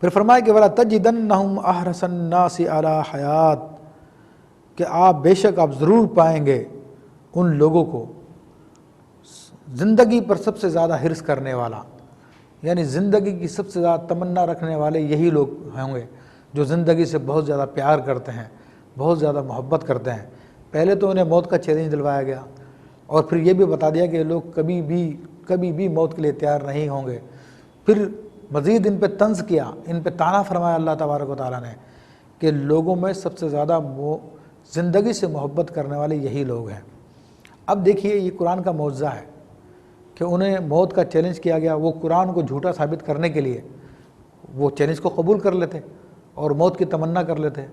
پھر فرمایا کہ وَلَا تَجِدَنَّهُمْ أَحْرَصَ النَّاسِ عَلَىٰ حَيَاةٍ، کہ آپ بے شک آپ ضرور پائیں گے ان لوگوں کو زندگی پر سب سے زیادہ حرص کرنے والا، یعنی زندگی کی سب سے زیادہ تمنا رکھنے والے یہی لوگ ہوں گے جو زندگی سے بہت زیادہ پیار کرتے ہیں، بہت زیادہ محبت کرتے ہیں۔ پہلے تو انہیں موت کا چیلنج دلوایا گیا، اور پھر یہ بھی بتا دیا کہ لوگ کبھی بھی موت کے لیے تیار نہیں ہوں گے۔ پھر مزید ان پہ طنز کیا، ان پہ طعنہ فرمایا اللہ تبارک و تعالیٰ نے کہ لوگوں میں سب سے زیادہ زندگی سے محبت کرنے والے یہی لوگ ہیں۔ اب دیکھیے یہ قرآن کا معجزہ ہے کہ انہیں موت کا چیلنج کیا گیا، وہ قرآن کو جھوٹا ثابت کرنے کے لیے وہ چیلنج کو قبول کر لیتے اور موت کی تمنا کر لیتے،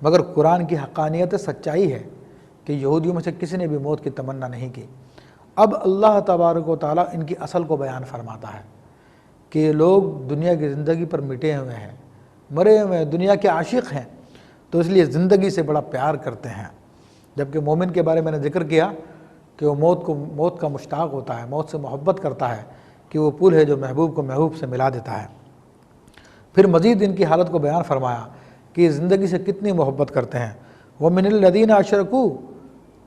مگر قرآن کی حقانیت سچائی ہے کہ یہودیوں میں سے کسی نے بھی موت کی تمنا نہیں کی۔ اب اللہ تبارک و تعالیٰ ان کی اصل کو بیان فرماتا ہے کہ یہ لوگ دنیا کی زندگی پر مٹے ہوئے ہیں، مرے ہوئے ہیں، دنیا کے عاشق ہیں، تو اس لیے زندگی سے بڑا پیار کرتے ہیں۔ جبکہ مومن کے بارے میں نے ذکر کیا کہ وہ موت کا مشتاق ہوتا ہے، موت سے محبت کرتا ہے کہ وہ پل ہے جو محبوب کو محبوب سے ملا دیتا ہے۔ پھر مزید ان کی حالت کو بیان فرمایا کہ یہ زندگی سے کتنی محبت کرتے ہیں۔ وَمِنَ الَّذِينَ أَشْرَكُوا،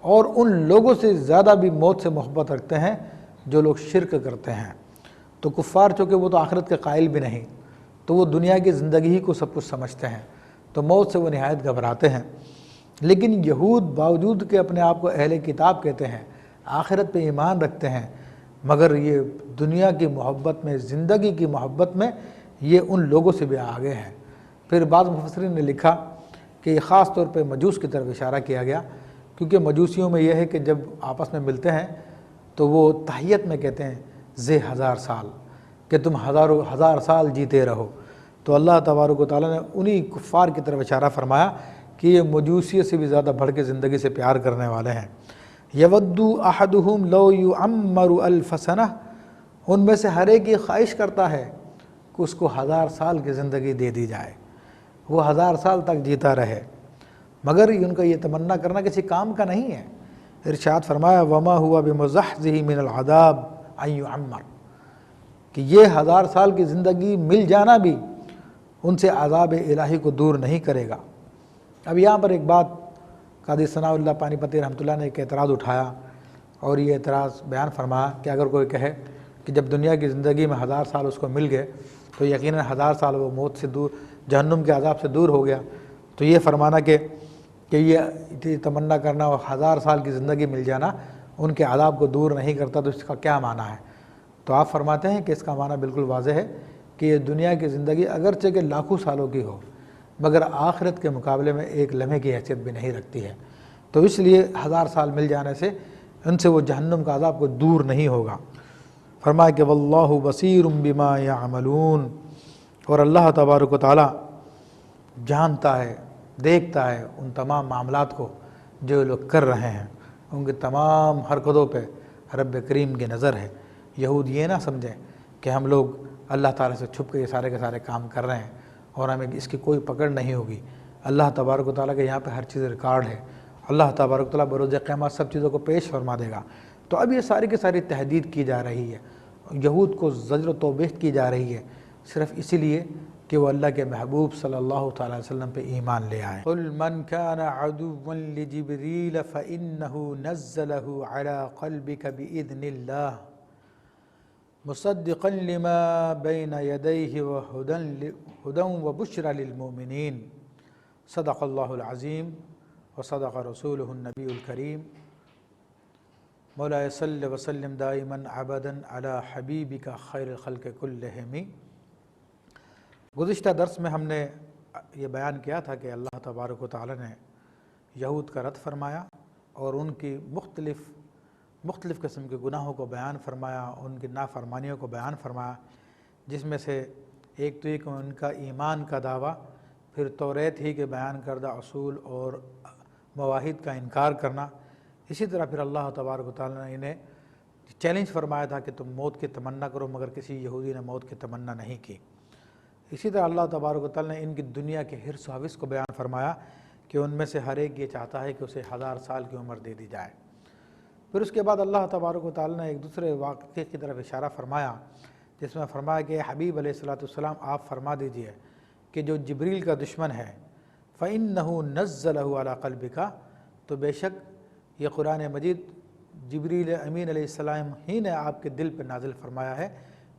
اور ان لوگوں سے زیادہ بھی موت سے محبت رکھتے ہیں جو لوگ شرک کرتے ہیں۔ تو کفار چونکہ وہ تو آخرت کے قائل بھی نہیں، تو وہ دنیا کی زندگی ہی کو سب کچھ سمجھتے ہیں، تو موت سے وہ نہایت گھبراتے ہیں۔ لیکن یہود باوجود کہ اپنے آپ کو اہل کتاب کہتے ہیں، آخرت پہ ایمان رکھتے ہیں، مگر یہ دنیا کی محبت میں، زندگی کی محبت میں یہ ان لوگوں سے بھی آگے ہیں۔ پھر بعض مفسرین نے لکھا کہ یہ خاص طور پہ مجوس کی طرف اشارہ کیا گیا، کیونکہ مجوسیوں میں یہ ہے کہ جب آپس میں ملتے ہیں تو وہ تحیت میں کہتے ہیں زے 1000 سال، کہ تم ہزار سال جیتے رہو۔ تو اللہ تبارک و تعالیٰ نے انہی کفار کی طرف اشارہ فرمایا کہ یہ مجوسیت سے بھی زیادہ بڑھ کے زندگی سے پیار کرنے والے ہیں۔ یودو احدہم لو یعمر الف سنہ، ان میں سے ہر ایک یہ خواہش کرتا ہے کہ اس کو 1000 سال کی زندگی دے دی جائے، وہ 1000 سال تک جیتا رہے، مگر ان کا یہ تمنا کرنا کسی کام کا نہیں ہے۔ ارشاد فرمایا وما ہوا بمزحزح من العذاب ان یعمر، کہ یہ 1000 سال کی زندگی مل جانا بھی ان سے عذاب الہی کو دور نہیں کرے گا۔ اب یہاں پر ایک بات قاضی ثناء اللہ پانی پتی رحمۃ اللہ نے ایک اعتراض اٹھایا، اور یہ اعتراض بیان فرمایا کہ اگر کوئی کہے کہ جب دنیا کی زندگی میں 1000 سال اس کو مل گئے تو یقیناً 1000 سال وہ موت سے دور، جہنم کے عذاب سے دور ہو گیا، تو یہ فرمانا کہ یہ تمنا کرنا اور 1000 سال کی زندگی مل جانا ان کے عذاب کو دور نہیں کرتا، تو اس کا کیا معنی ہے؟ تو آپ فرماتے ہیں کہ اس کا معنی بالکل واضح ہے کہ یہ دنیا کی زندگی اگرچہ کہ لاکھوں سالوں کی ہو، مگر آخرت کے مقابلے میں ایک لمحے کی حیثیت بھی نہیں رکھتی ہے، تو اس لیے 1000 سال مل جانے سے ان سے وہ جہنم کا عذاب کو دور نہیں ہوگا۔ فرمایا کہ واللہ بصیر بما یعملون، اور اللہ تبارک و تعالیٰ جانتا ہے، دیکھتا ہے ان تمام معاملات کو جو لوگ کر رہے ہیں، ان کی تمام حرکتوں پہ رب کریم کی نظر ہے۔ یہود یہ نہ سمجھیں کہ ہم لوگ اللہ تعالیٰ سے چھپ کے یہ سارے کے سارے کام کر رہے ہیں اور ہمیں اس کی کوئی پکڑ نہیں ہوگی۔ اللہ تبارک و تعالیٰ کے یہاں پہ ہر چیز ریکارڈ ہے، اللہ تبارک و تعالیٰ بروز قیامت سب چیزوں کو پیش فرما دے گا۔ تو اب یہ ساری کی ساری تحدید کی جا رہی ہے، یہود کو زجر و توبیخ کی جا رہی ہے، صرف اسی لیے کہ وہ اللہ کے محبوب صلی اللہ تعالیٰ علیہ وسلم پہ ایمان لے آئے۔ قُلْ مَنْ كَانَ عَدُوًّا لِجِبْرِيلَ فَإِنَّهُ نَزَّلَهُ عَلَىٰ قَلْبِكَ بِإِذْنِ اللَّهِ مُصَدِّقًا لِمَا بَيْنَ يَدَيْهِ وَهُدًى وَبُشْرًى لِلْمُؤْمِنِينَ۔ صدق اللہ العظیم وصدق رسولہ النبی الکریم۔ مولا صلی وسلم دائما ابدا علی حبیبک خیر الخلق کلہم۔ گزشتہ درس میں ہم نے یہ بیان کیا تھا کہ اللہ تبارک و تعالی نے یہود کا رد فرمایا اور ان کی مختلف قسم کے گناہوں کو بیان فرمایا، ان کی نافرمانیوں کو بیان فرمایا، جس میں سے ایک تو ایک ان کا ایمان کا دعویٰ، پھر توریت ہی کے بیان کردہ اصول اور مواہد کا انکار کرنا۔ اسی طرح پھر اللہ تبارک و تعالیٰ نے انہیں چیلنج فرمایا تھا کہ تم موت کی تمنا کرو، مگر کسی یہودی نے موت کی تمنا نہیں کی۔ اسی طرح اللہ تبارک و تعالیٰ نے ان کی دنیا کے حرص و حوث کو بیان فرمایا کہ ان میں سے ہر ایک یہ چاہتا ہے کہ اسے 1000 سال کی عمر دے دی جائے۔ پھر اس کے بعد اللہ تبارک و تعالیٰ نے ایک دوسرے واقعے کی طرف اشارہ فرمایا، جس میں فرمایا کہ حبیب علیہ الصلوۃ والسلام آپ فرما دیجئے کہ جو جبریل کا دشمن ہے فَإِنَّهُ نَزَّلَهُ عَلَىٰ قَلْبِكَ، تو بے شک یہ قرآن مجید جبریل امین علیہ السلام ہی نے آپ کے دل پہ نازل فرمایا ہے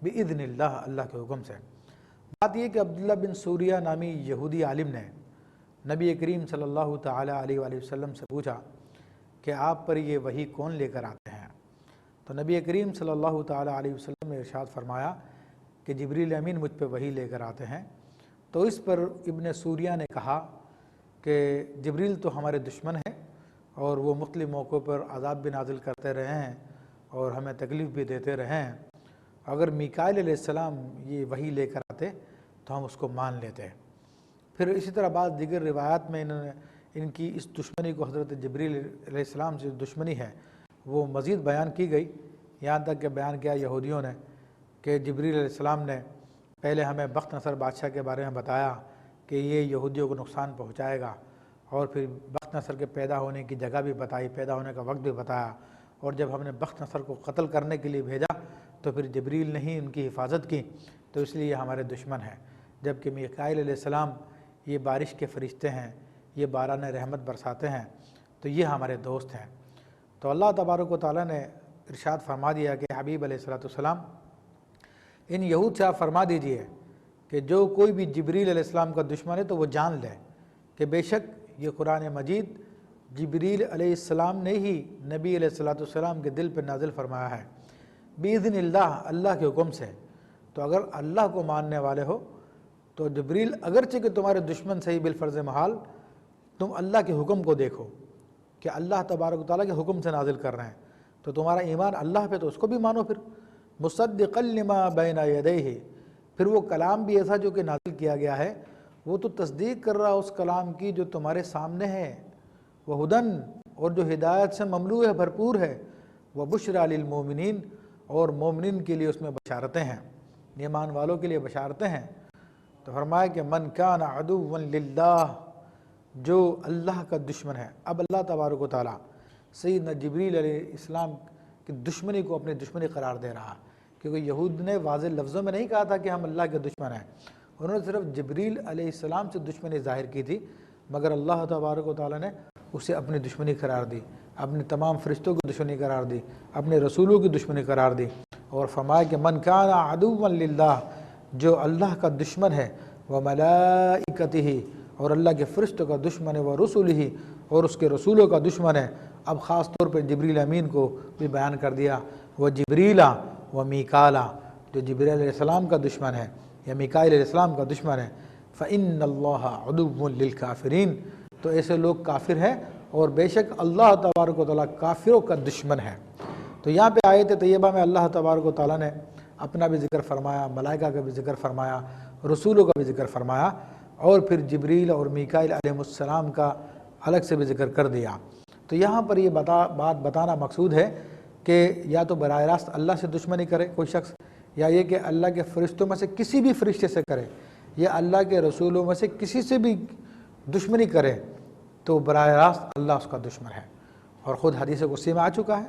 بِإِذْنِ اللہ، اللہ کے حکم سے۔ بات یہ کہ عبداللہ بن سوریہ نامی یہودی عالم نے نبی کریم صلی اللہ تعالیٰ علیہ وآلہ وسلم سے پوچھا کہ آپ پر یہ وحی کون لے کر آتے ہیں؟ تو نبی کریم صلی اللہ تعالیٰ علیہ وسلم نے ارشاد فرمایا کہ جبریل امین مجھ پہ وحی لے کر آتے ہیں۔ تو اس پر ابن سوریہ نے کہا کہ جبریل تو ہمارے دشمن ہیں اور وہ مختلف موقعوں پر عذاب بھی نازل کرتے رہے ہیں اور ہمیں تکلیف بھی دیتے رہے ہیں، اگر میکائیل علیہ السلام یہ وحی لے کر آتے تو ہم اس کو مان لیتے۔ پھر اسی طرح بعض دیگر روایات میں انہوں نے ان کی اس دشمنی کو، حضرت جبریل علیہ السلام سے دشمنی ہے، وہ مزید بیان کی گئی، یہاں تک کہ بیان کیا یہودیوں نے کہ جبریل علیہ السلام نے پہلے ہمیں بخت نصر بادشاہ کے بارے میں بتایا کہ یہ یہودیوں کو نقصان پہنچائے گا، اور پھر بخت نصر کے پیدا ہونے کی جگہ بھی بتائی، پیدا ہونے کا وقت بھی بتایا، اور جب ہم نے بخت نصر کو قتل کرنے کے لیے بھیجا تو پھر جبریل نے ہی ان کی حفاظت کی، تو اس لیے یہ ہمارے دشمن ہیں، جبکہ میکائیل علیہ السلام یہ بارش کے فرشتے ہیں، یہ باران رحمت برساتے ہیں، تو یہ ہمارے دوست ہیں۔ تو اللہ تبارک و تعالیٰ نے ارشاد فرما دیا کہ حبیب علیہ السلام ان یہود سے آپ فرما دیجئے کہ جو کوئی بھی جبریل علیہ السلام کا دشمن ہے تو وہ جان لے کہ بے شک یہ قرآن مجید جبریل علیہ السلام نے ہی نبی علیہ السلام کے دل پہ نازل فرمایا ہے بِإِذْنِ اللہ، اللہ کے حکم سے۔ تو اگر اللہ کو ماننے والے ہو تو جبریل اگرچہ کہ تمہارے دشمن سے ہی بالفرض محال، تم اللہ کے حکم کو دیکھو کہ اللہ تبارک و تعالیٰ کے حکم سے نازل کر رہے ہیں، تو تمہارا ایمان اللہ پہ تو اس کو بھی مانو، پھر مصدقا لما بین یدیہ، پھر وہ کلام بھی ایسا جو کہ نازل کیا گیا ہے وہ تو تصدیق کر رہا اس کلام کی جو تمہارے سامنے ہے، وہ ہدن، اور جو ہدایت سے مملوء ہے، بھرپور ہے، وہ بشریٰ للمؤمنین، اور مومنین کے لیے اس میں بشارتیں ہیں، ایمان والوں کے لیے بشارتیں ہیں۔ تو فرمایا کہ من کان عدوا للہ، جو اللہ کا دشمن ہے۔ اب اللہ تبارک و تعالیٰ سیدنا جبریل علیہ السلام کی دشمنی کو اپنی دشمنی قرار دے رہا، کیونکہ یہود نے واضح لفظوں میں نہیں کہا تھا کہ ہم اللہ کے دشمن ہیں، انہوں نے صرف جبریل علیہ السلام سے دشمنی ظاہر کی تھی، مگر اللہ تبارک و تعالیٰ نے اسے اپنی دشمنی قرار دی، اپنے تمام فرشتوں کی دشمنی قرار دی، اپنے رسولوں کی دشمنی قرار دی، اور فرمایا کہ من کان عدوا للہ، جو اللہ کا دشمن ہے، وملائکتہ، اور اللہ کے فرشتوں کا دشمن ہے، ورسلہ، اور اس کے رسولوں کا دشمن ہے۔ اب خاص طور پہ جبریل امین کو بھی بیان کر دیا، وہ جبریلا و میکالا، جو جبریل علیہ السلام کا دشمن ہے یا میکائیل علیہ السلام کا دشمن ہے، فإن اللہ عدو للکافرین، تو ایسے لوگ کافر ہیں، اور بے شک اللہ تبارک و تعالیٰ کافروں کا دشمن ہے۔ تو یہاں پہ آیت طیبہ میں اللہ تبارک و تعالیٰ نے اپنا بھی ذکر فرمایا، ملائکہ کا بھی ذکر فرمایا، رسولوں کا بھی ذکر فرمایا، اور پھر جبریل اور میکائیل علیہ السلام کا الگ سے بھی ذکر کر دیا۔ تو یہاں پر یہ بات بتانا مقصود ہے کہ یا تو براہ راست اللہ سے دشمنی کرے کوئی شخص، یا یہ کہ اللہ کے فرشتوں میں سے کسی بھی فرشتے سے کرے، یا اللہ کے رسولوں میں سے کسی سے بھی دشمنی کرے، تو براہ راست اللہ اس کا دشمن ہے۔ اور خود حدیث قدسی میں آ چکا ہے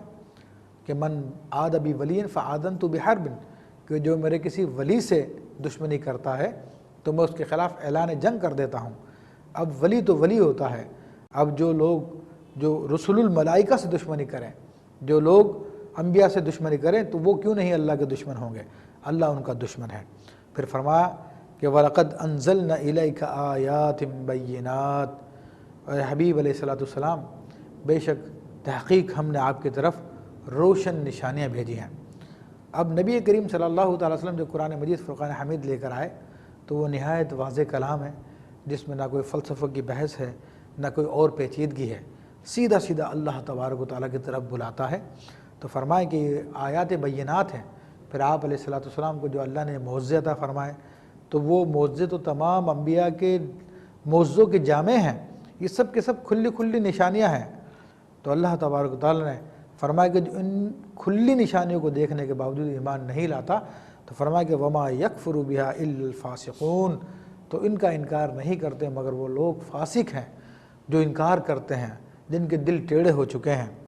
کہ من عاد بی ولی فآذنت بحرب، کہ جو میرے کسی ولی سے دشمنی کرتا ہے تو میں اس کے خلاف اعلان جنگ کر دیتا ہوں۔ اب ولی تو ولی ہوتا ہے، اب جو لوگ جو رسول الملائکہ سے دشمنی کریں، جو لوگ انبیاء سے دشمنی کریں، تو وہ کیوں نہیں اللہ کے دشمن ہوں گے؟ اللہ ان کا دشمن ہے۔ پھر فرمایا کہ وَلَقَدْ أَنزَلْنَا إِلَيْكَ آيَاتٍ بَيِّنَاتٍ، اور حبیب علیہ السلام بے شک تحقیق ہم نے آپ کی طرف روشن نشانیاں بھیجی ہیں۔ اب نبی کریم صلی اللہ تعالیٰ وسلم جو قرآن مجید فرقان حمید لے کر آئے تو وہ نہایت واضح کلام ہے، جس میں نہ کوئی فلسفہ کی بحث ہے، نہ کوئی اور پیچیدگی ہے، سیدھا سیدھا اللہ تبارک و تعالیٰ کی طرف بلاتا ہے۔ تو فرمائے کہ یہ آیات بینات ہیں۔ پھر آپ علیہ السلام کو جو اللہ نے معجزے عطا فرمائے، تو وہ معجزے تو تمام انبیاء کے معجزوں کے جامع ہیں، یہ سب کے سب کھلی کھلی نشانیاں ہیں۔ تو اللہ تبارک و تعالیٰ نے فرمایا کہ جو ان کھلی نشانیوں کو دیکھنے کے باوجود ایمان نہیں لاتا، تو فرمایا کہ وما یکفر بہا الا الفاسقون، تو ان کا انکار نہیں کرتے مگر وہ لوگ فاسق ہیں جو انکار کرتے ہیں، جن کے دل ٹیڑھے ہو چکے ہیں۔